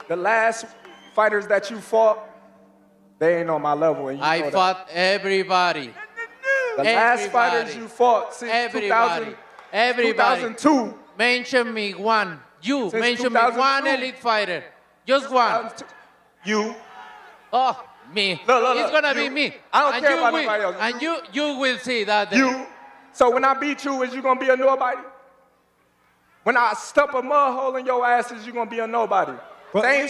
The last fighters that you fought, they ain't on my level. And you I know fought everybody. The last fighters you fought since 2002. Mention me one. You Since mention me 2002. one elite fighter. Just one. You. Oh, me. Look, it's gonna you. be me. I don't and care you about will, nobody else. And you will see that. You. So when I beat you, is you gonna be a nobody? When I stump a mud hole in your ass, is you gonna be a nobody? Same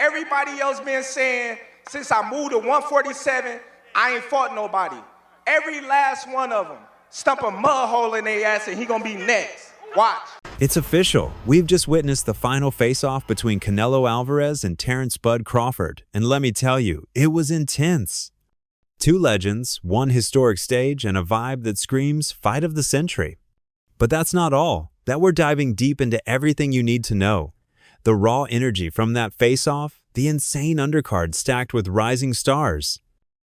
everybody else been saying since I moved to 147, I ain't fought nobody. Every last one of them stump a mud hole in their ass and he gonna be next. Watch. It's official. We've just witnessed the final face-off between Canelo Alvarez and Terence "Bud" Crawford, and let me tell you, it was intense. Two legends, one historic stage, and a vibe that screams fight of the century. But that's not all. That we're diving deep into everything you need to know. The raw energy from that face-off, the insane undercard stacked with rising stars,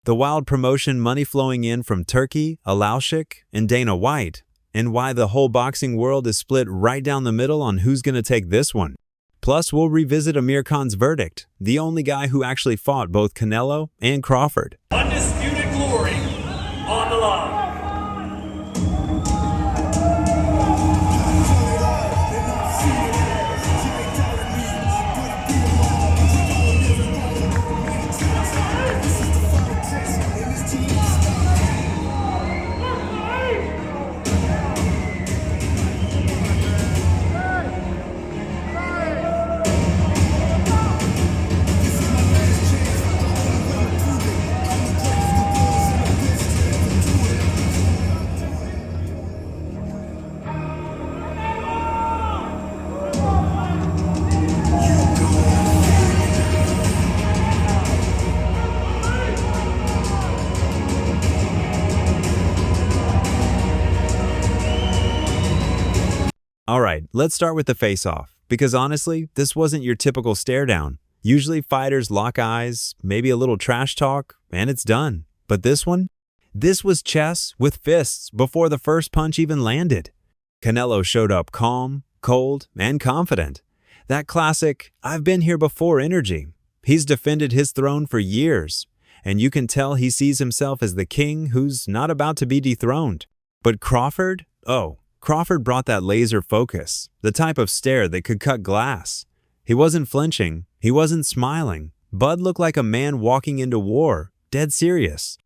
the wild promotion money flowing in from Turkey, Alaushik, and Dana White, and why the whole boxing world is split right down the middle on who's going to take this one. Plus, we'll revisit Amir Khan's verdict, the only guy who actually fought both Canelo and Crawford. Undisputed glory on the line. All right, let's start with the face-off, because honestly, this wasn't your typical stare-down. Usually fighters lock eyes, maybe a little trash talk, and it's done. But this one? This was chess with fists before the first punch even landed. Canelo showed up calm, cold, and confident. That classic, I've been here before energy. He's defended his throne for years, and you can tell he sees himself as the king who's not about to be dethroned. But Crawford? Oh. Crawford brought that laser focus, the type of stare that could cut glass. He wasn't flinching, he wasn't smiling. Bud looked like a man walking into war, dead serious.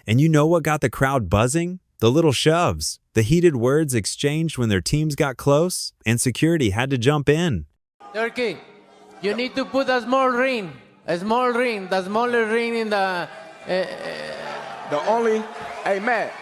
And you know what got the crowd buzzing? The little shoves, the heated words exchanged when their teams got close, and security had to jump in. Turkey, you need to put a small ring, the smaller ring in the... The only, hey Matt.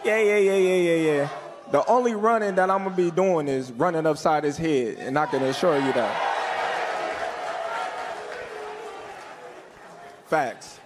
Yeah. The only running that I'm gonna be doing is running upside his head, and I can assure you that. Facts.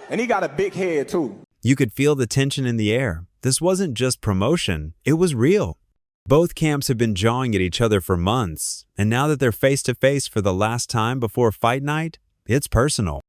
And he got a big head too. You could feel the tension in the air. This wasn't just promotion, it was real. Both camps have been jawing at each other for months, and now that they're face to face for the last time before fight night, it's personal.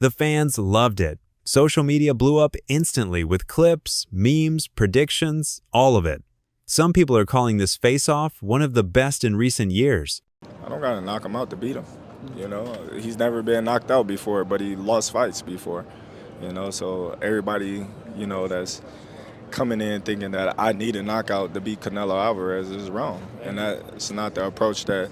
The fans loved it. Social media blew up instantly with clips, memes, predictions, all of it. Some people are calling this face-off one of the best in recent years. I don't gotta knock him out to beat him. You know, he's never been knocked out before, but he lost fights before. You know, so everybody, you know, that's coming in thinking that I need a knockout to beat Canelo Alvarez is wrong. And that's not the approach that,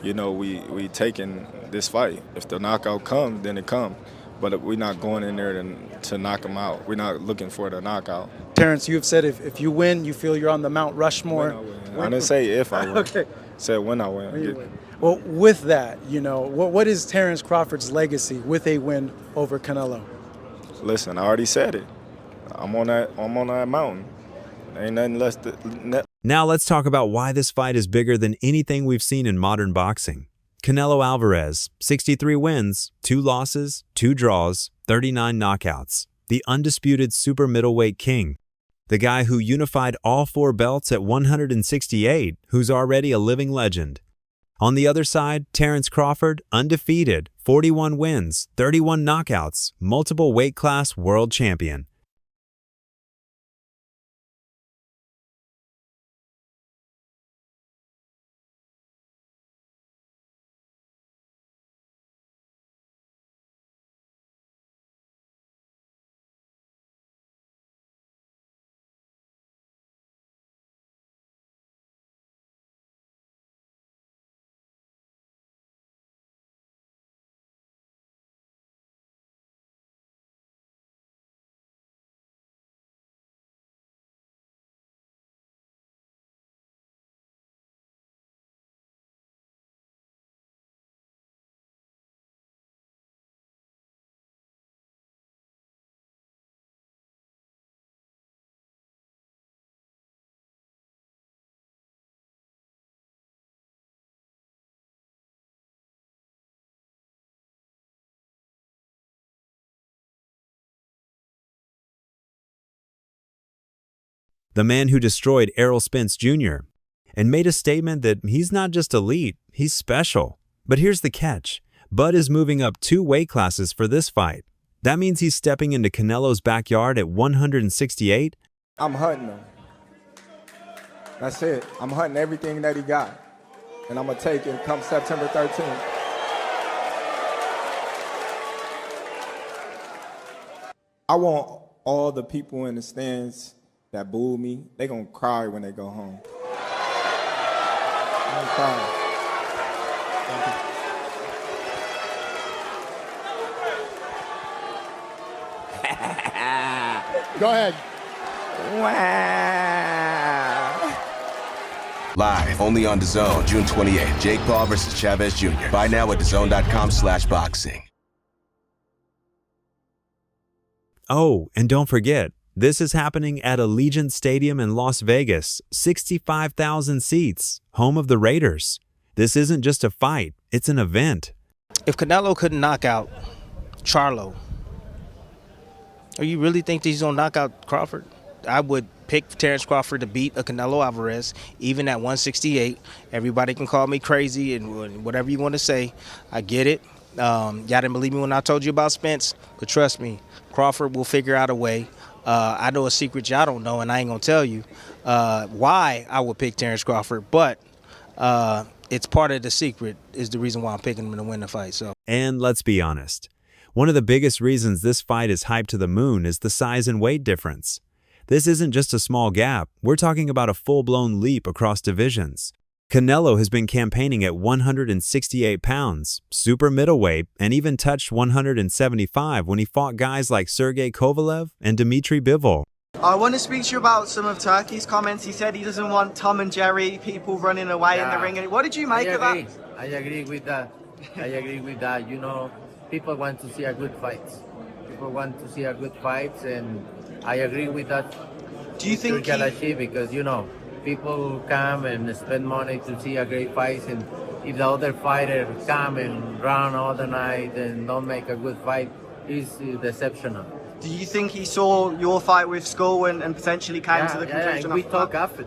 you know, we take in this fight. If the knockout comes, then it comes. But we're not going in there to knock him out. We're not looking for the knockout. Terence, you've said if you win, you feel you're on the Mount Rushmore. I didn't say if I win. Okay. I said when I win. Well, with that, you know, what is Terence Crawford's legacy with a win over Canelo? Listen, I already said it. I'm on that mountain. Ain't nothing less Now let's talk about why this fight is bigger than anything we've seen in modern boxing. Canelo Alvarez, 63 wins, 2 losses, 2 draws, 39 knockouts. The undisputed super middleweight king. The guy who unified all 4 belts at 168, who's already a living legend. On the other side, Terence Crawford, undefeated, 41 wins, 31 knockouts, multiple weight class world champion. The man who destroyed Errol Spence Jr. and made a statement that he's not just elite, he's special. But here's the catch. Bud is moving up 2 weight classes for this fight. That means he's stepping into Canelo's backyard at 168. I'm hunting him. That's it. I'm hunting everything that he got. And I'm going to take it come September 13th. I want all the people in the stands that booed me, they gonna cry when they go home. I'm gonna cry. Go ahead. Wow. Live, only on DAZN, June 28th. Jake Paul versus Chavez Jr. Buy now at DAZN.com/boxing. Oh, and don't forget, this is happening at Allegiant Stadium in Las Vegas, 65,000 seats, home of the Raiders. This isn't just a fight, it's an event. If Canelo couldn't knock out Charlo, or you really think that he's going to knock out Crawford? I would pick Terence Crawford to beat a Canelo Alvarez, even at 168. Everybody can call me crazy and whatever you want to say. I get it. Y'all didn't believe me when I told you about Spence, but trust me, Crawford will figure out a way. I know a secret y'all don't know, and I ain't going to tell you why I would pick Terence Crawford, but it's part of the secret is the reason why I'm picking him to win the fight. So. And let's be honest. One of the biggest reasons this fight is hyped to the moon is the size and weight difference. This isn't just a small gap. We're talking about a full-blown leap across divisions. Canelo has been campaigning at 168 pounds, super middleweight, and even touched 175 when he fought guys like Sergey Kovalev and Dmitry Bivol. I want to speak to you about some of Turkey's comments. He said he doesn't want Tom and Jerry, people running away in the ring. What did you make of that? I agree with that. You know, people want to see a good fight. And I agree with that. Do you think because, you know, people come and spend money to see a great fight, and if the other fighter come and run all the night and don't make a good fight, it's deceptional. Do you think he saw your fight with Skull and potentially came to the conclusion? Yeah, we talk after.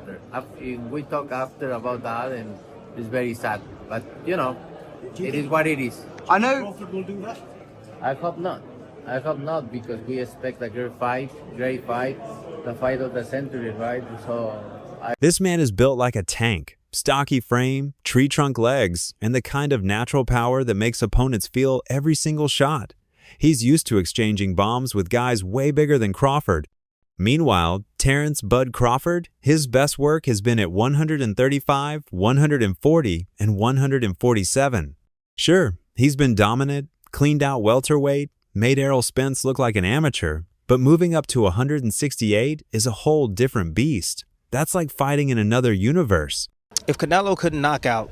We talk after about that, and it's very sad. But you know, it is what it is. I know. Crawford will do that. I hope not. I hope not, because we expect a great fight, the fight of the century, right? So This man is built like a tank. Stocky frame, tree trunk legs, and the kind of natural power that makes opponents feel every single shot. He's used to exchanging bombs with guys way bigger than Crawford. Meanwhile, Terence "Bud" Crawford, his best work has been at 135, 140, and 147. Sure, he's been dominant, cleaned out welterweight, made Errol Spence look like an amateur, but moving up to 168 is a whole different beast. That's like fighting in another universe. If Canelo couldn't knock out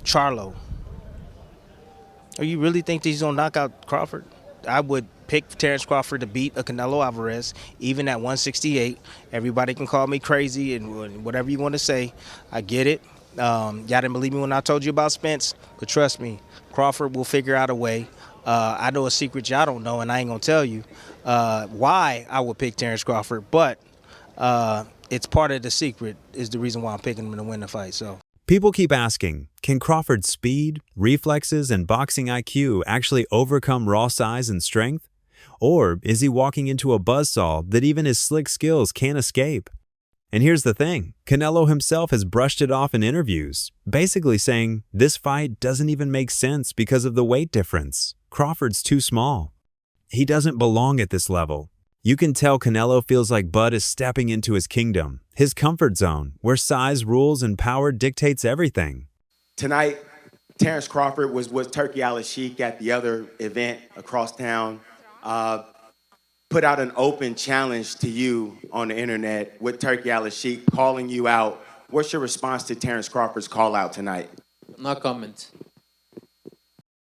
Charlo, or you really think that he's going to knock out Crawford? I would pick Terence Crawford to beat a Canelo Alvarez, even at 168. Everybody can call me crazy and whatever you want to say. I get it. Y'all didn't believe me when I told you about Spence, but trust me, Crawford will figure out a way. I know a secret y'all don't know, and I ain't going to tell you why I would pick Terence Crawford, but it's part of the secret is the reason why I'm picking him to win the fight. So People keep asking, can Crawford's speed, reflexes, and boxing IQ actually overcome raw size and strength? Or is he walking into a buzzsaw that even his slick skills can't escape? And here's the thing, Canelo himself has brushed it off in interviews, basically saying this fight doesn't even make sense because of the weight difference. Crawford's too small. He doesn't belong at this level. You can tell Canelo feels like Bud is stepping into his kingdom, his comfort zone, where size rules and power dictates everything. Tonight, Terence Crawford was with Turkey Al-Sheikh at the other event across town. Put out an open challenge to you on the internet with Turkey Al-Sheikh calling you out. What's your response to Terence Crawford's call out tonight? no comment.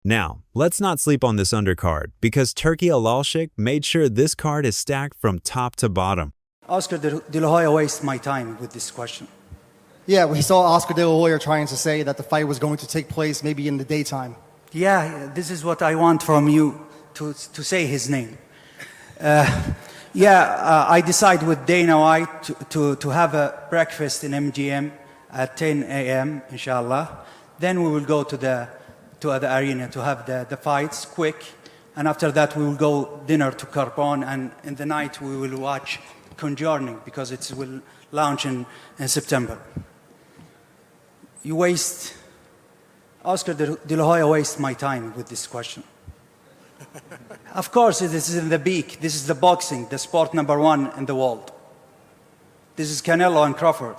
Now, let's not sleep on this undercard, because Turkey Al-Sheikh made sure this card is stacked from top to bottom. Oscar De La Hoya wasted my time with this question. Yeah, we saw Oscar De La Hoya trying to say that the fight was going to take place maybe in the daytime. Yeah, this is what I want from you, to say his name. I decide with Dana White to have a breakfast in MGM at 10 a.m., inshallah. Then we will go to the arena to have the fights quick. And after that, we will go dinner to Carbon. And in the night, we will watch Conjuring, because it will launch in September. Oscar De La Hoya wastes my time with this question. Of course, this is in the peak. This is the boxing, the sport #1 in the world. This is Canelo and Crawford.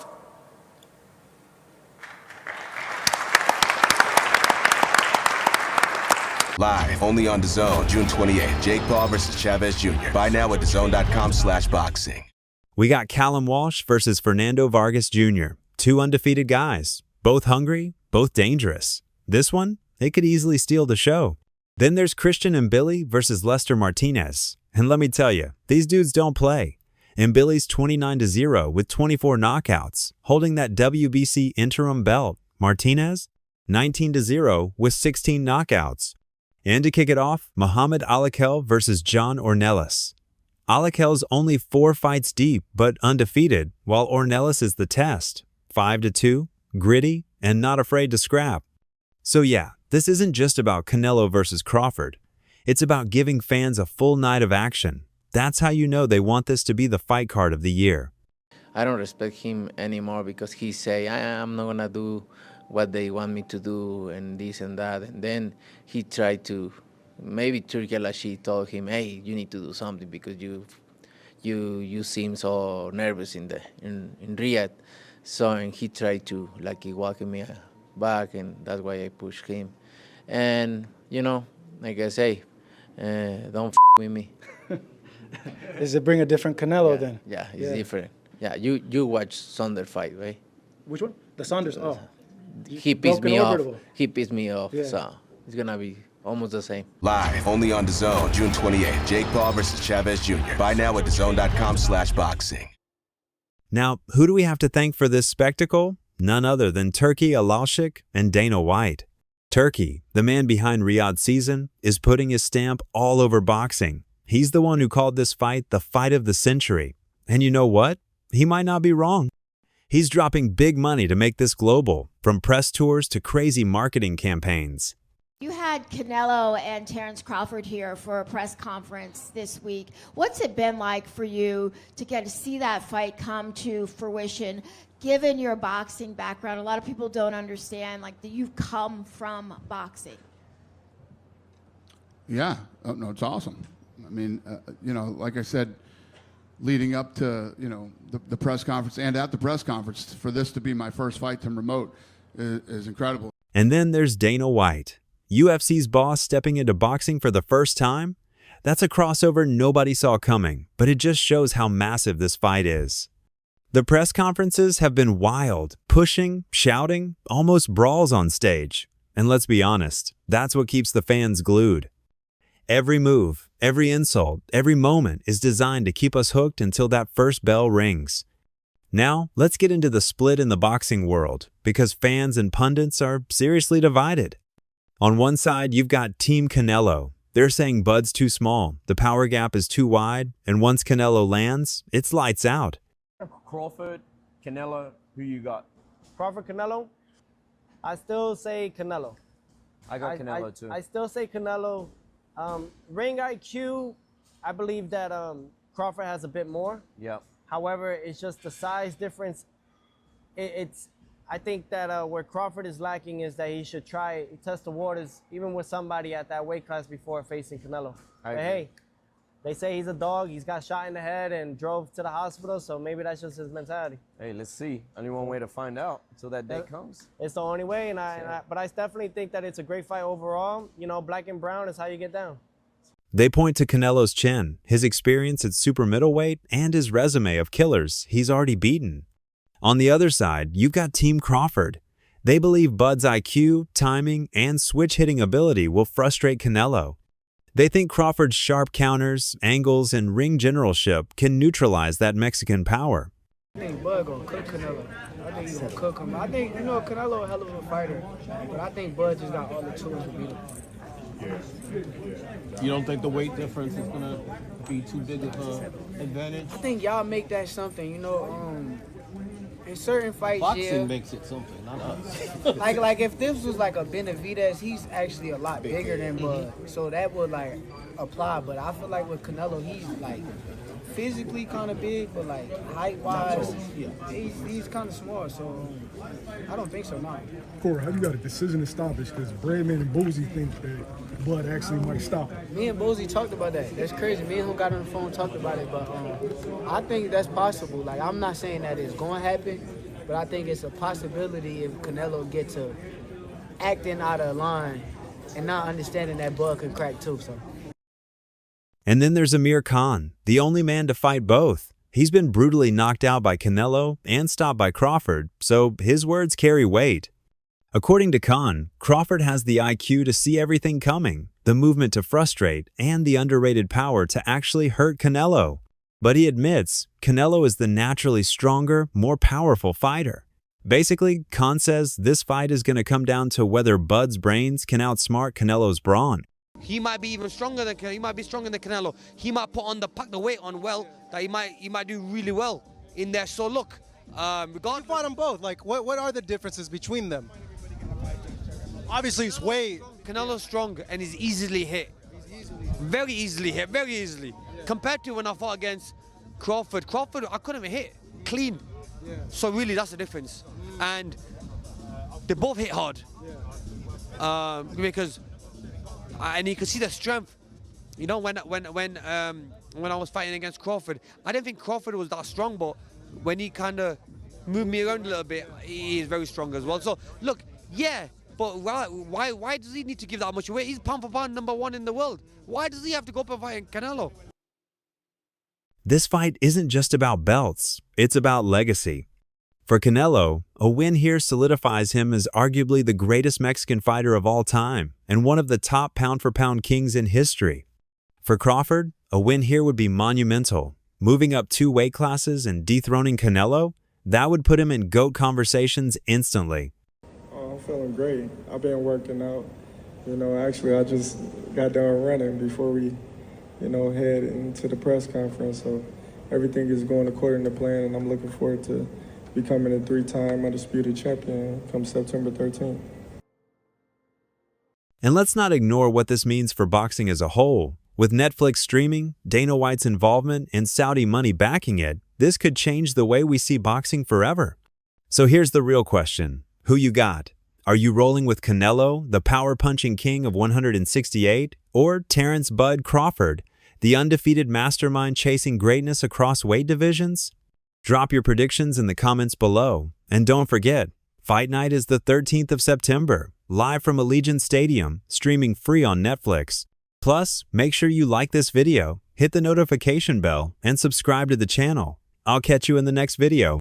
Live, only on DAZN, June 28th. Jake Paul versus Chavez Jr. Buy now at DAZN.com/boxing. We got Callum Walsh versus Fernando Vargas Jr., two undefeated guys, both hungry, both dangerous. This one, it could easily steal the show. Then there's Christian Mbili versus Lester Martinez. And let me tell you, these dudes don't play. Mbili's 29-0 with 24 knockouts, holding that WBC interim belt. Martinez, 19-0 with 16 knockouts. And to kick it off, Muhammad Alakel versus John Ornelas. Alakel's only 4 fights deep, but undefeated, while Ornelas is the test. 5-2, gritty, and not afraid to scrap. So yeah, this isn't just about Canelo versus Crawford. It's about giving fans a full night of action. That's how you know they want this to be the fight card of the year. I don't respect him anymore because he say, I'm not gonna do what they want me to do and this and that. And then he tried to, maybe Turkey Al-Sheikh told him, hey, you need to do something because you seem so nervous in Riyadh. So and he tried to he walk me back, and that's why I pushed him. And like I say, don't with me. Does it bring a different Canelo then? Yeah, it's different. Yeah, you watch Saunders fight, right? Which one? The Saunders. Oh, he pissed me off. He pissed me off. Yeah. So it's gonna be almost the same. Live, only on DAZN, June 28th. Jake Paul versus Chavez Jr. Buy now at DAZN.com/boxing. Now, who do we have to thank for this spectacle? None other than Turkey Al-Sheikh and Dana White. Turkey, the man behind Riyadh Season, is putting his stamp all over boxing. He's the one who called this fight the fight of the century. And you know what? He might not be wrong. He's dropping big money to make this global, from press tours to crazy marketing campaigns. You had Canelo and Terence Crawford here for a press conference this week. What's it been like for you to get to see that fight come to fruition, given your boxing background? A lot of people don't understand, like, that you've come from boxing. Yeah, no, it's awesome. I mean, like I said, leading up to, the press conference and at the press conference, for this to be my first fight to remote is incredible. And then there's Dana White, UFC's boss stepping into boxing for the first time. That's a crossover nobody saw coming, but it just shows how massive this fight is. The press conferences have been wild, pushing, shouting, almost brawls on stage. And let's be honest, that's what keeps the fans glued. Every move, every insult, every moment is designed to keep us hooked until that first bell rings. Now, let's get into the split in the boxing world, because fans and pundits are seriously divided. On one side, you've got Team Canelo. They're saying Bud's too small, the power gap is too wide, and once Canelo lands, it's lights out. Crawford, Canelo, who you got? Crawford, Canelo? I still say Canelo. I got Canelo too. I still say Canelo. Ring IQ, I believe that Crawford has a bit more. Yep. However, it's just the size difference. I think that where Crawford is lacking is that he should test the waters, even with somebody at that weight class before facing Canelo. But hey, they say he's a dog. He's got shot in the head and drove to the hospital, so maybe that's just his mentality. Hey, let's see. Only one way to find out until that day comes. It's the only way, but I definitely think that it's a great fight overall. Black and brown is how you get down. They point to Canelo's chin, his experience at super middleweight, and his resume of killers he's already beaten. On the other side, you've got Team Crawford. They believe Bud's IQ, timing, and switch-hitting ability will frustrate Canelo. They think Crawford's sharp counters, angles, and ring generalship can neutralize that Mexican power. I think Bud gonna cook Canelo. I think he's gonna cook him. I think, Canelo a hell of a fighter, but I think Bud just got all the tools to beat him. You don't think the weight difference is gonna be too big of an advantage? I think y'all make that something, in certain fights, Boxing makes it something, not us. like if this was like a Benavidez, he's actually a lot bigger than Bud, so that would like apply. But I feel like with Canelo, he's like physically kind of big, but like height-wise, he's kind of small. So I don't think so. No. Corey, how you got a decision established? Because Bradman and Boozy think that Bud actually might stop him. Me and Boozy talked about that. That's crazy. Me and him got on the phone and talked about it. But I think that's possible. Like, I'm not saying that it's going to happen, but I think it's a possibility if Canelo gets to acting out of line and not understanding that Bud can crack too. So. And then there's Amir Khan, the only man to fight both. He's been brutally knocked out by Canelo and stopped by Crawford, so his words carry weight. According to Khan, Crawford has the IQ to see everything coming, the movement to frustrate, and the underrated power to actually hurt Canelo. But he admits Canelo is the naturally stronger, more powerful fighter. Basically, Khan says this fight is going to come down to whether Bud's brains can outsmart Canelo's brawn. He might be even stronger than Canelo. He might be stronger than Canelo. He might pack the weight on well. That he might do really well in there. So look, you fought them both. Like, what are the differences between them? Obviously, it's weight. Canelo's strong and he's easily hit. Very easily hit. Very easily. Compared to when I fought against Crawford. Crawford, I couldn't even hit clean. Yeah. So really, that's the difference. And they both hit hard. Because. And you can see the strength. When I was fighting against Crawford, I didn't think Crawford was that strong, but when he kind of moved me around a little bit, he is very strong as well. So look, yeah, but why does he need to give that much weight? He's pound for pound #1 in the world. Why does he have to go up and fight Canelo? This fight isn't just about belts, it's about legacy. For Canelo, a win here solidifies him as arguably the greatest Mexican fighter of all time and one of the top pound-for-pound kings in history. For Crawford, a win here would be monumental. Moving up 2 weight classes and dethroning Canelo, that would put him in GOAT conversations instantly. Oh, I'm feeling great. I've been working out. Actually, I just got done running before we, head into the press conference. So everything is going according to plan, and I'm looking forward to becoming a 3-time undisputed champion come September 13th. And let's not ignore what this means for boxing as a whole. With Netflix streaming, Dana White's involvement, and Saudi money backing it, this could change the way we see boxing forever. So here's the real question. Who you got? Are you rolling with Canelo, the power-punching king of 168, or Terence "Bud" Crawford, the undefeated mastermind chasing greatness across weight divisions? Drop your predictions in the comments below. And don't forget, Fight Night is the 13th of September, live from Allegiant Stadium, streaming free on Netflix. Plus, make sure you like this video, hit the notification bell, and subscribe to the channel. I'll catch you in the next video.